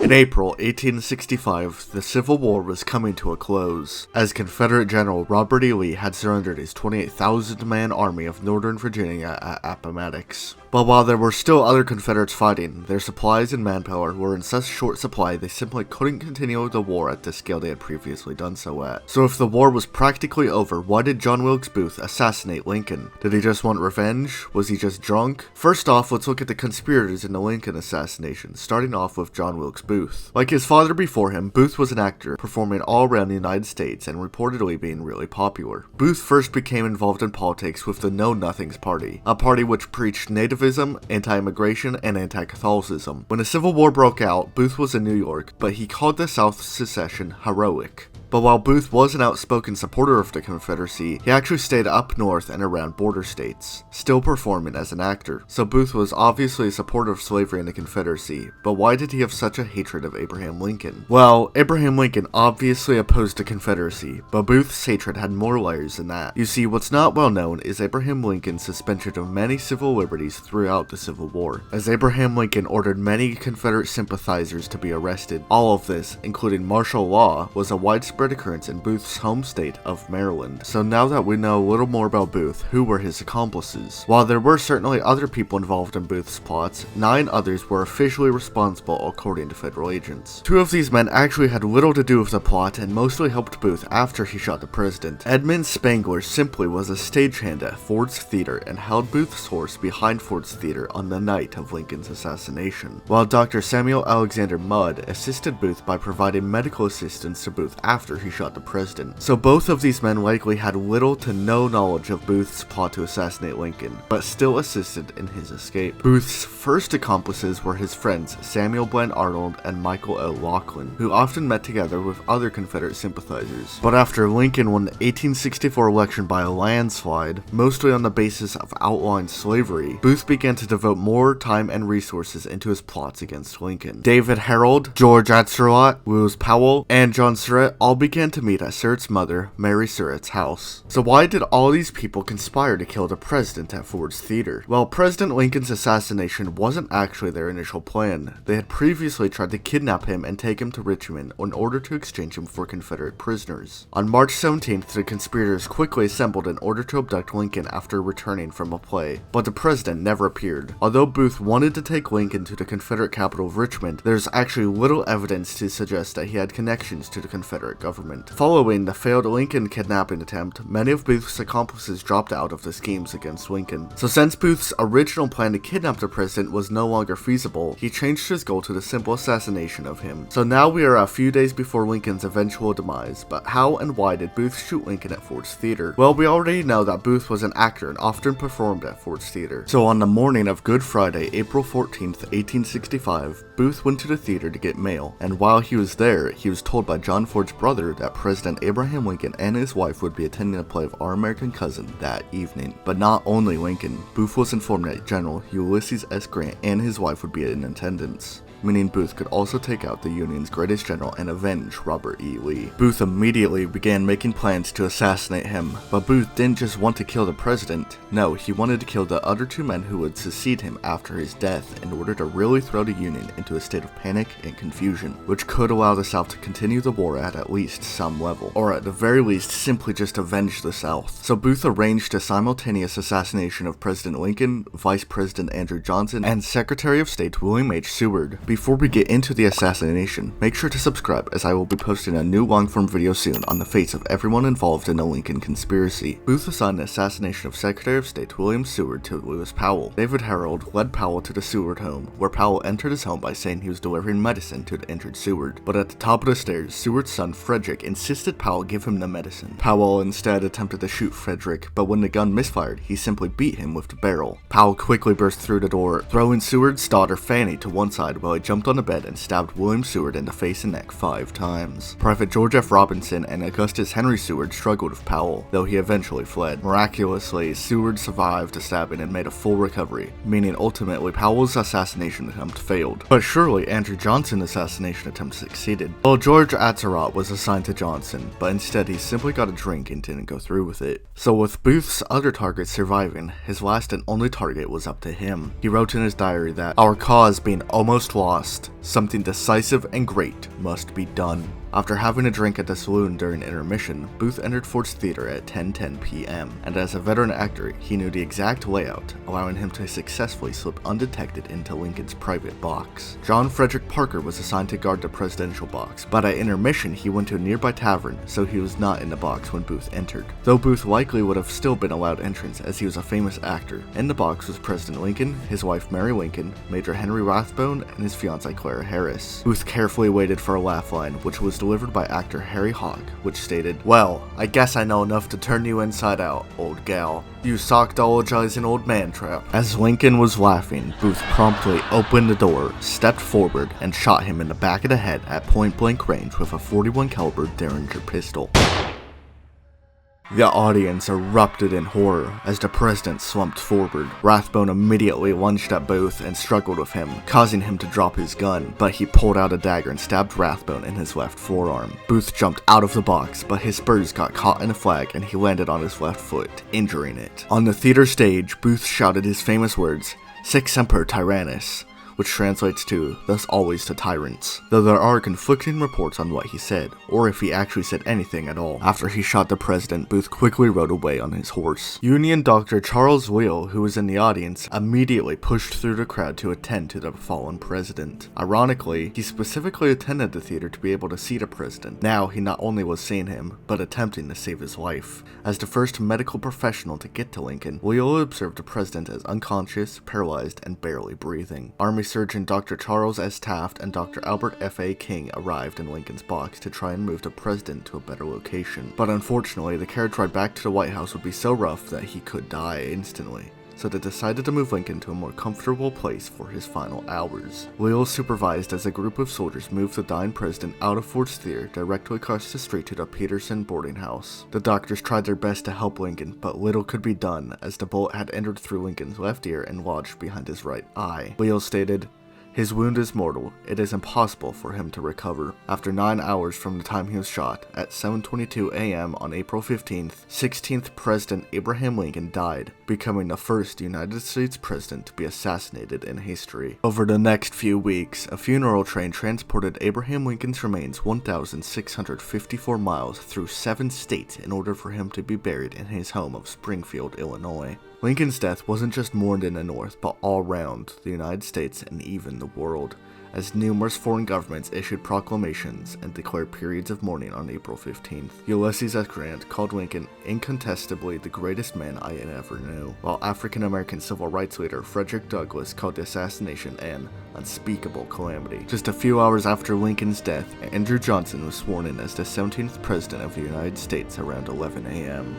In April 1865, the Civil War was coming to a close, as Confederate General Robert E. Lee had surrendered his 28,000-man army of Northern Virginia at Appomattox. But while there were still other Confederates fighting, their supplies and manpower were in such short supply they simply couldn't continue the war at the scale they had previously done so at. So if the war was practically over, why did John Wilkes Booth assassinate Lincoln? Did he just want revenge? Was he just drunk? First off, let's look at the conspirators in the Lincoln assassination, starting off with John Wilkes Booth. Like his father before him, Booth was an actor, performing all around the United States and reportedly being really popular. Booth first became involved in politics with the Know Nothings Party, a party which preached nativism, anti-immigration, and anti-Catholicism. When the Civil War broke out, Booth was in New York, but he called the South's secession heroic. But while Booth was an outspoken supporter of the Confederacy, he actually stayed up north and around border states, still performing as an actor. So Booth was obviously a supporter of slavery in the Confederacy, but why did he have such a hatred of Abraham Lincoln? Well, Abraham Lincoln obviously opposed the Confederacy, but Booth's hatred had more layers than that. You see, what's not well known is Abraham Lincoln's suspension of many civil liberties throughout the Civil War, as Abraham Lincoln ordered many Confederate sympathizers to be arrested. All of this, including martial law, was a widespread occurrence in Booth's home state of Maryland. So now that we know a little more about Booth, who were his accomplices? While there were certainly other people involved in Booth's plots, 9 others were officially responsible according to federal agents. 2 of these men actually had little to do with the plot and mostly helped Booth after he shot the president. Edmund Spangler simply was a stagehand at Ford's Theater and held Booth's horse behind Ford's Theater on the night of Lincoln's assassination, while Dr. Samuel Alexander Mudd assisted Booth by providing medical assistance to Booth after he shot the president. So both of these men likely had little to no knowledge of Booth's plot to assassinate Lincoln, but still assisted in his escape. Booth's first accomplices were his friends Samuel Bland Arnold and Michael L. Laughlin, who often met together with other Confederate sympathizers. But after Lincoln won the 1864 election by a landslide, mostly on the basis of outlawing slavery, Booth began to devote more time and resources into his plots against Lincoln. David Harold, George Atzerodt, Lewis Powell, and John Surratt all began to meet at Surratt's mother, Mary Surratt's house. So why did all these people conspire to kill the president at Ford's Theater? Well, President Lincoln's assassination wasn't actually their initial plan. They had previously tried to kidnap him and take him to Richmond in order to exchange him for Confederate prisoners. On March 17th, the conspirators quickly assembled in order to abduct Lincoln after returning from a play, but the president never appeared. Although Booth wanted to take Lincoln to the Confederate capital of Richmond, there's actually little evidence to suggest that he had connections to the Confederate government. Following the failed Lincoln kidnapping attempt, many of Booth's accomplices dropped out of the schemes against Lincoln. So since Booth's original plan to kidnap the president was no longer feasible, he changed his goal to the simple assassination of him. So now we are a few days before Lincoln's eventual demise, but how and why did Booth shoot Lincoln at Ford's Theater? Well, we already know that Booth was an actor and often performed at Ford's Theater. So on the morning of Good Friday, April 14th, 1865, Booth went to the theater to get mail, and while he was there, he was told by John Ford's brother that President Abraham Lincoln and his wife would be attending a play of Our American Cousin that evening. But not only Lincoln, Booth was informed that General Ulysses S. Grant and his wife would be in attendance, meaning Booth could also take out the Union's greatest general and avenge Robert E. Lee. Booth immediately began making plans to assassinate him, but Booth didn't just want to kill the president. No, he wanted to kill the other 2 men who would succeed him after his death in order to really throw the Union into a state of panic and confusion, which could allow the South to continue the war at least some level, or at the very least simply just avenge the South. So Booth arranged a simultaneous assassination of President Lincoln, Vice President Andrew Johnson, and Secretary of State William H. Seward. Before we get into the assassination, make sure to subscribe as I will be posting a new long-form video soon on the fates of everyone involved in the Lincoln conspiracy. Booth assigned the assassination of Secretary of State William Seward to Lewis Powell. David Harold led Powell to the Seward home, where Powell entered his home by saying he was delivering medicine to the injured Seward. But at the top of the stairs, Seward's son Frederick insisted Powell give him the medicine. Powell instead attempted to shoot Frederick, but when the gun misfired, he simply beat him with the barrel. Powell quickly burst through the door, throwing Seward's daughter Fanny to one side while he jumped on the bed and stabbed William Seward in the face and neck 5 times. Private George F. Robinson and Augustus Henry Seward struggled with Powell, though he eventually fled. Miraculously, Seward survived the stabbing and made a full recovery, meaning ultimately Powell's assassination attempt failed. But surely Andrew Johnson's assassination attempt succeeded. Well, George Atzerodt was assigned to Johnson, but instead he simply got a drink and didn't go through with it. So with Booth's other targets surviving, his last and only target was up to him. He wrote in his diary that, "Our cause being almost lost, lost. Something decisive and great must be done. After having a drink at the saloon during intermission, Booth entered Ford's Theater at 10:10 p.m., and as a veteran actor, he knew the exact layout, allowing him to successfully slip undetected into Lincoln's private box. John Frederick Parker was assigned to guard the presidential box, but at intermission he went to a nearby tavern, so he was not in the box when Booth entered. Though Booth likely would have still been allowed entrance as he was a famous actor. In the box was President Lincoln, his wife Mary Lincoln, Major Henry Rathbone, and his fiancée Clara Harris. Booth carefully waited for a laugh line, which was delivered by actor Harry Hogg, which stated, "Well, I guess I know enough to turn you inside out, old gal. You sockdologizing old man trap." As Lincoln was laughing, Booth promptly opened the door, stepped forward, and shot him in the back of the head at point-blank range with a .41 caliber Derringer pistol. The audience erupted in horror as the president slumped forward. Rathbone immediately lunged at Booth and struggled with him, causing him to drop his gun, but he pulled out a dagger and stabbed Rathbone in his left forearm. Booth jumped out of the box, but his spurs got caught in a flag and he landed on his left foot, injuring it. On the theater stage, Booth shouted his famous words, "Sic semper tyrannis," which translates to, "thus always to tyrants," though there are conflicting reports on what he said, or if he actually said anything at all. After he shot the president, Booth quickly rode away on his horse. Union Dr. Charles Wheel, who was in the audience, immediately pushed through the crowd to attend to the fallen president. Ironically, he specifically attended the theater to be able to see the president. Now he not only was seeing him, but attempting to save his life. As the first medical professional to get to Lincoln, Wheel observed the president as unconscious, paralyzed, and barely breathing. Army surgeon Dr. Charles S. Taft and Dr. Albert F.A. King arrived in Lincoln's box to try and move the president to a better location. But unfortunately, the carriage ride back to the White House would be so rough that he could die instantly. So they decided to move Lincoln to a more comfortable place for his final hours. Wheel supervised as a group of soldiers moved the dying president out of Ford's Theater directly across the street to the Peterson boarding house. The doctors tried their best to help Lincoln, but little could be done as the bullet had entered through Lincoln's left ear and lodged behind his right eye. Wheel stated, "His wound is mortal. It is impossible for him to recover." After 9 hours from the time he was shot, at 7:22 a.m. on April 15th, 16th President Abraham Lincoln died, becoming the first United States president to be assassinated in history. Over the next few weeks, a funeral train transported Abraham Lincoln's remains 1,654 miles through 7 states in order for him to be buried in his home of Springfield, Illinois. Lincoln's death wasn't just mourned in the North, but all around the United States and even the world, as numerous foreign governments issued proclamations and declared periods of mourning on April 15th. Ulysses S. Grant called Lincoln incontestably the greatest man I ever knew, while African-American civil rights leader Frederick Douglass called the assassination an unspeakable calamity. Just a few hours after Lincoln's death, Andrew Johnson was sworn in as the 17th President of the United States around 11 a.m.